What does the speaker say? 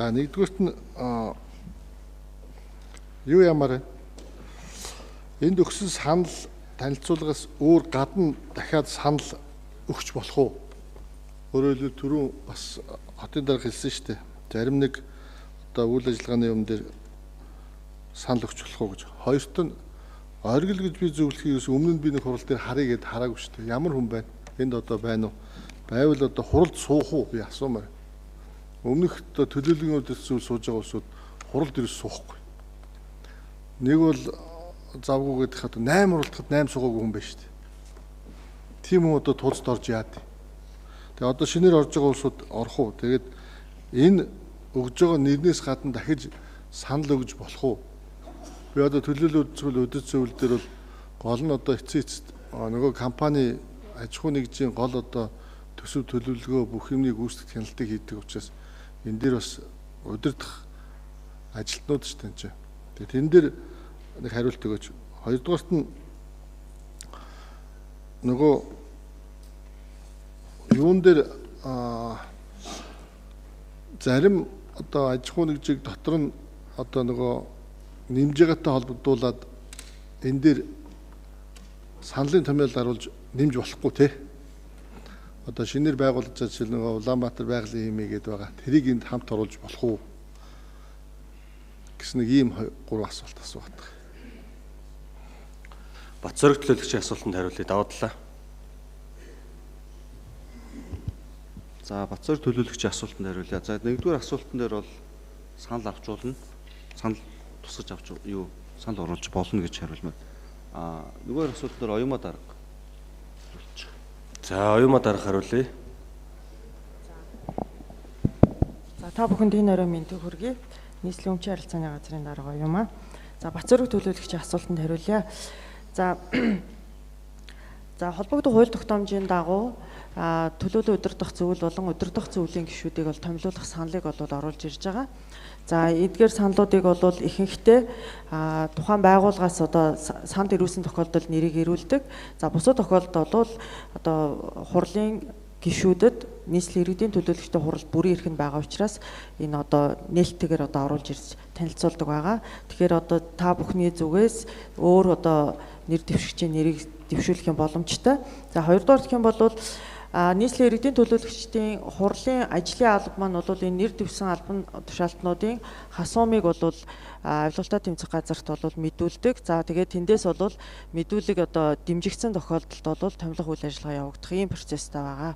За нэгдүгürt нь юу ямар вэ? Энд өгсөн санал танилцуулгаас өөр гадна дахиад санал өгч болох уу? Өөрөөр хэлбэл түрүүн бас хотын дарга хэлсэн шүү дээ. Зарим нэг одоо үйл ажиллагааны юм дээр санал өгч болох уу гэж. Хоёрт нь оргил гэж би зөвлөхийг өмнө нь би нэг хурал дээр харъя гэд хараагүй шүү дээ. Ямар хүн байна? Энд одоо байна уу? Байвал одоо хуралд суух уу? Би асуумаар. Өмнөх одоо төлөөллийн үдээс зүйл сууж байгаа улсууд хуралд ирж суухгүй. Нэг бол завгүй гэдэг хад 8 уралдахад 8 суугаагүй хүн байна шүү дээ. Тийм хүн одоо тулцд орж яад. Тэгээ одоо шинээр орж байгаа улсууд орох уу? Тэгээд энэ өгж байгаа нэрнээс гадна дахиж санал өгж болох уу? Би одоо төлөөлөл үзвэл өдөж зөвлөл дээр бол гол нь одоо эцэст нөгөө компани аж ахуй нэгжийн гол одоо төсөв төлөвлөгөө бүх юмыг үүсгэх хяналтыг хийдэг учраас энэ дээр бас удирдах ажилтнууд ч тань. Тэгээд тэн дээр нэг хариулт өгөөч. Хоёрдугаарт нь нөгөө юун дээр зарим одоо аж ахуй нэгжийг дотор нь одоо нөгөө нэмж байгаатай холбогдуулаад энэ дээр саналын томьёол даруулж нэмж болохгүй те. Одоо шинээр байгуулж байгаа жишээ нөгөө Улаанбаатар байгалийн хэмээ гэдэг байгаа. Тэрийг энд хамт оруулж болох уу гэсэн нэг ийм 3 асуулт асуух. Батцорог төлөөлөгчийн асуултанд хариулъя. Даваадлаа. За Батцорог төлөөлөгчийн асуултанд хариулъя. За нэгдүгээр асуултан дээр бол санал авчруулна. Санал тусгаж авч юу санал оруулж болно гэж хариулмаар. Нөгөө асуулт дээр оюума дарга. За оюума дарга хариулъя. За та бүхэнд энэ орой мэндийг хүргэе. Нийслэлийн өмчийн харилцааны газрын дарга оюума. За Батцорог төлөөлөгчийн асуултанд хариулъя. За холбогдох хууль тогтоомжийн дагуу төлөөлөл удирдах зөвлөл болон удирдах зөвлөлийн гишүүдийг бол томилуулах саналыг бол оруулж ирж байгаа. За эдгээр саналуудыг бол ихэнхдээ тухайн байгууллагаас одоо санд ирүүлсэн тохиолдолд нэрийг ирүүлдэг. За бусад тохиолдолд бол одоо хурлын гишүүдэд нийслэлийн иргэдийн төлөөлөгчтэй хурал бүрийн эрх нь байгаа учраас энэ одоо нээлттэйгээр одоо оруулж ирж танилцуулдаг байгаа. Тэгэхээр одоо та бүхний зүгээс өөр одоо нэр дэвшигчийн нэрийг дэвшүүлэх юм боломжтой. За хоёрдугаар гэх юм бол нийслэлийн иргэдийн төлөөлөгчдийн хурлын ажлын алба маань бол энэ нэр дэвсэн албан тушаалтнуудын хасуумыг бол авилгалтай тэмцэх газарт бол мэдүүлдэг. За тэгээд тэндээс бол мэдүүлэг одоо дэмжигдсэн тохиолдолд бол томилох үйл ажиллагаа явагдах ийм процесстэй байгаа.